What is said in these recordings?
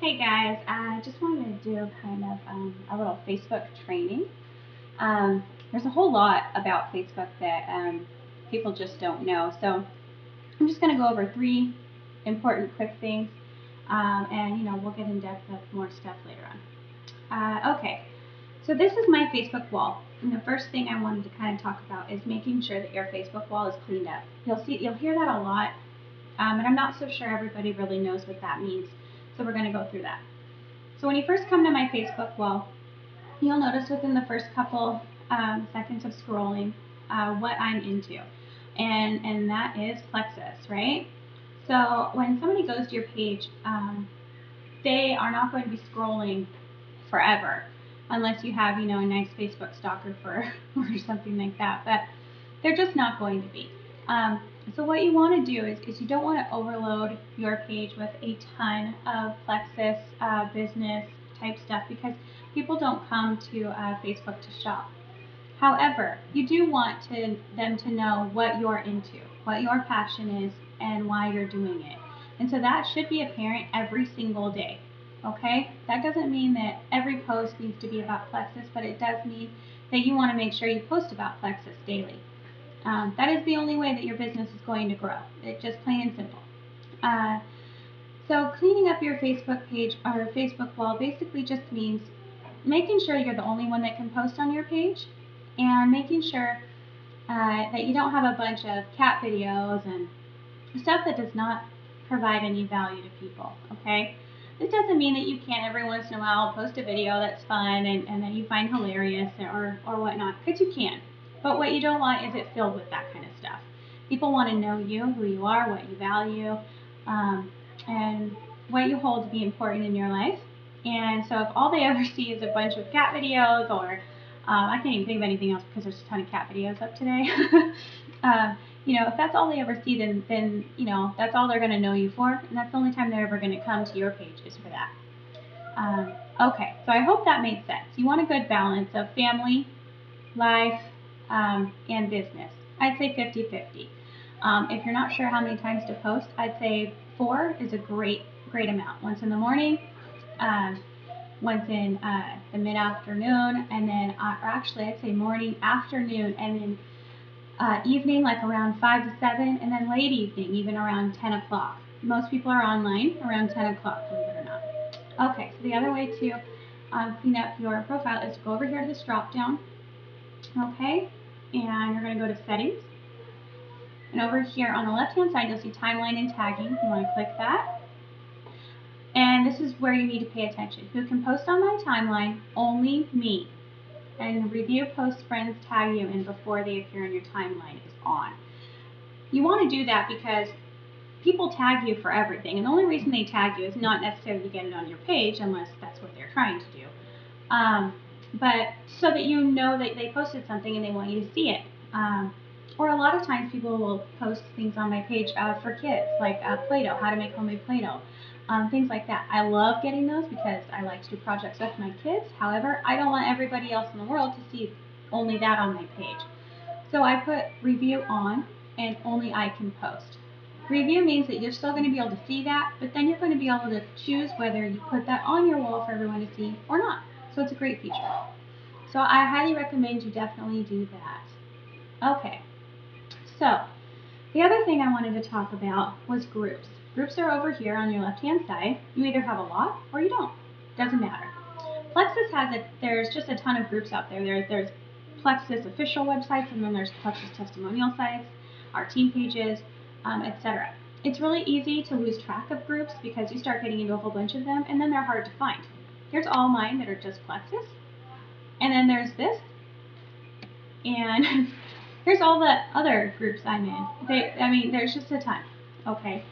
Hey guys, I just wanted to do kind of a little Facebook training. There's a whole lot about Facebook that people just don't know. So I'm just going to go over three important quick things, and we'll get in depth of more stuff later on. Okay, so this is my Facebook wall, and the first thing I wanted to kind of talk about is making sure that your Facebook wall is cleaned up. You'll hear that a lot, and I'm not so sure everybody really knows what that means. So we're going to go through that. So when you first come to my Facebook wall, you'll notice within the first couple seconds of scrolling what I'm into. And that is Plexus, right? So when somebody goes to your page, they are not going to be scrolling forever unless you have, a nice Facebook stalker for or something like that. But they're just not going to be. So what you want to do is you don't want to overload your page with a ton of Plexus business type stuff because people don't come to Facebook to shop. However, you do want them to know what you're into, what your passion is, and why you're doing it. And so that should be apparent every single day. Okay? That doesn't mean that every post needs to be about Plexus, but it does mean that you want to make sure you post about Plexus daily. That is the only way that your business is going to grow. It's just plain and simple. So cleaning up your Facebook page or Facebook wall basically just means making sure you're the only one that can post on your page and making sure that you don't have a bunch of cat videos and stuff that does not provide any value to people, okay? This doesn't mean that you can't every once in a while post a video that's fun and that you find hilarious or whatnot, because you can. But what you don't want is it filled with that kind of stuff. People want to know you, who you are, what you value, and what you hold to be important in your life. And so if all they ever see is a bunch of cat videos or I can't even think of anything else because there's a ton of cat videos up today. If that's all they ever see, then that's all they're going to know you for, and that's the only time they're ever going to come to your page is for that. Okay, so I hope that made sense. You want a good balance of family, life, and business. I'd say 50-50. If you're not sure how many times to post, I'd say 4 is a great amount. Once in the morning, once in the mid-afternoon, and then, or actually I'd say morning, afternoon, and then evening, like around 5 to 7, and then late evening, even around 10 o'clock. Most people are online around 10 o'clock, believe it or not. Okay, so the other way to clean up your profile is to go over here to this drop down. Okay, and you're going to go to settings. And over here on the left hand side, you'll see timeline and tagging. You want to click that. And this is where you need to pay attention. Who can post on my timeline? Only me. And review post friends tag you in before they appear on your timeline is on. You want to do that because people tag you for everything. And the only reason they tag you is not necessarily to get it on your page, unless that's what they're trying to do. But so that you know that they posted something and they want you to see it. Or a lot of times people will post things on my page for kids, like Play-Doh, how to make homemade Play-Doh, things like that. I love getting those because I like to do projects with my kids. However, I don't want everybody else in the world to see only that on my page. So I put review on, and only I can post. Review means that you're still going to be able to see that, but then you're going to be able to choose whether you put that on your wall for everyone to see or not. So it's a great feature. So I highly recommend you definitely do that. Okay. So, the other thing I wanted to talk about was groups. Groups are over here on your left-hand side. You either have a lot or you don't. Doesn't matter. Plexus has it. There's just a ton of groups out there. There's Plexus official websites, and then there's Plexus testimonial sites, our team pages, etc. It's really easy to lose track of groups because you start getting into a whole bunch of them, and then they're hard to find. Here's all mine that are just Plexus, and then there's this, and here's all the other groups I'm in. There's just a ton. Okay.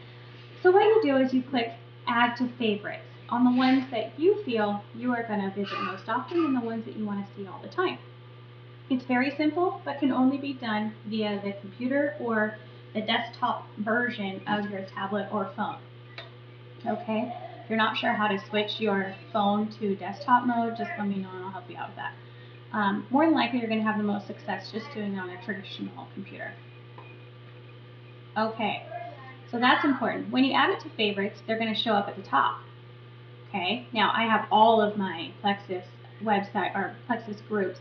So what you do is you click Add to Favorites on the ones that you feel you are going to visit most often and the ones that you want to see all the time. It's very simple, but can only be done via the computer or the desktop version of your tablet or phone. Okay? If you're not sure how to switch your phone to desktop mode, just let me know and I'll help you out with that. More than likely, you're going to have the most success just doing it on a traditional computer. Okay, so that's important. When you add it to favorites, they're going to show up at the top. Okay, now I have all of my Plexus website or Plexus groups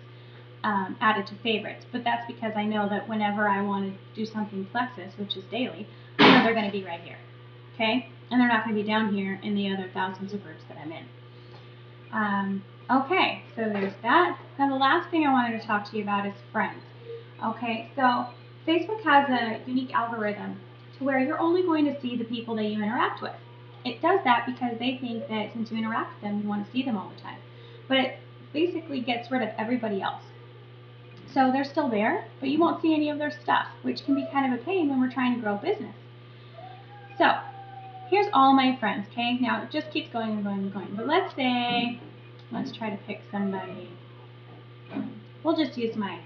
added to favorites, but that's because I know that whenever I want to do something Plexus, which is daily, I know they're going to be right here. Okay, and they're not going to be down here in the other thousands of groups that I'm in. Okay, so there's that. Now the last thing I wanted to talk to you about is friends. Okay, so Facebook has a unique algorithm to where you're only going to see the people that you interact with. It does that because they think that since you interact with them, you want to see them all the time. But it basically gets rid of everybody else. So they're still there, but you won't see any of their stuff, which can be kind of a pain when we're trying to grow a business. So here's all my friends, okay? Now it just keeps going and going and going. But let's try to pick somebody. We'll just use my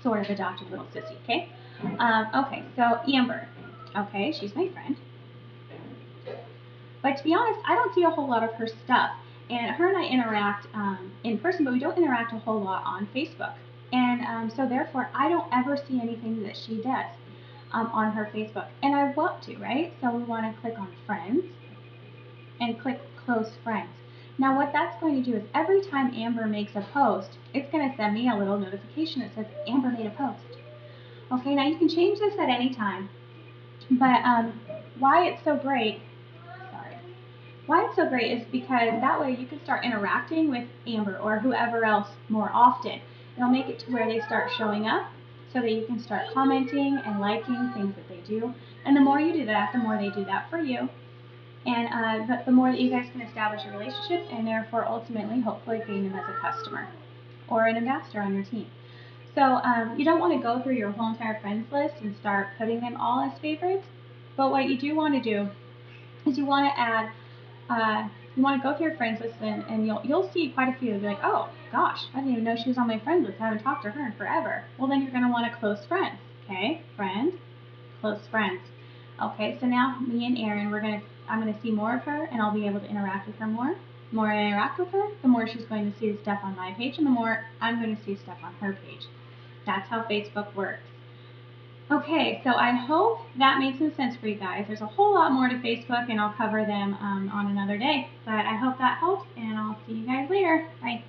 sort of adopted little sissy, okay? Okay, so Amber. Okay, she's my friend. But to be honest, I don't see a whole lot of her stuff. And her and I interact in person, but we don't interact a whole lot on Facebook. And so therefore, I don't ever see anything that she does on her Facebook. And I want to, right? So we want to click on Friends and click Close Friends. Now what that's going to do is every time Amber makes a post, it's going to send me a little notification that says Amber made a post. Okay, now you can change this at any time. But why it's so great is because that way you can start interacting with Amber or whoever else more often. It'll make it to where they start showing up so that you can start commenting and liking things that they do. And the more you do that, the more they do that for you. And the more that you guys can establish a relationship and therefore ultimately hopefully gain them as a customer or an ambassador on your team. So you don't want to go through your whole entire friends list and start putting them all as favorites. But what you do want to do is you want to add, you want to go through your friends list and you'll see quite a few. You'll be like, oh gosh, I didn't even know she was on my friends list. I haven't talked to her in forever. Well, then you're going to want to close friends. Okay, friend, close friends. Okay, so now me and Erin, I'm going to see more of her and I'll be able to interact with her more. The more I interact with her, the more she's going to see the stuff on my page and the more I'm going to see stuff on her page. That's how Facebook works. Okay, so I hope that makes some sense for you guys. There's a whole lot more to Facebook and I'll cover them on another day. But I hope that helps and I'll see you guys later. Bye.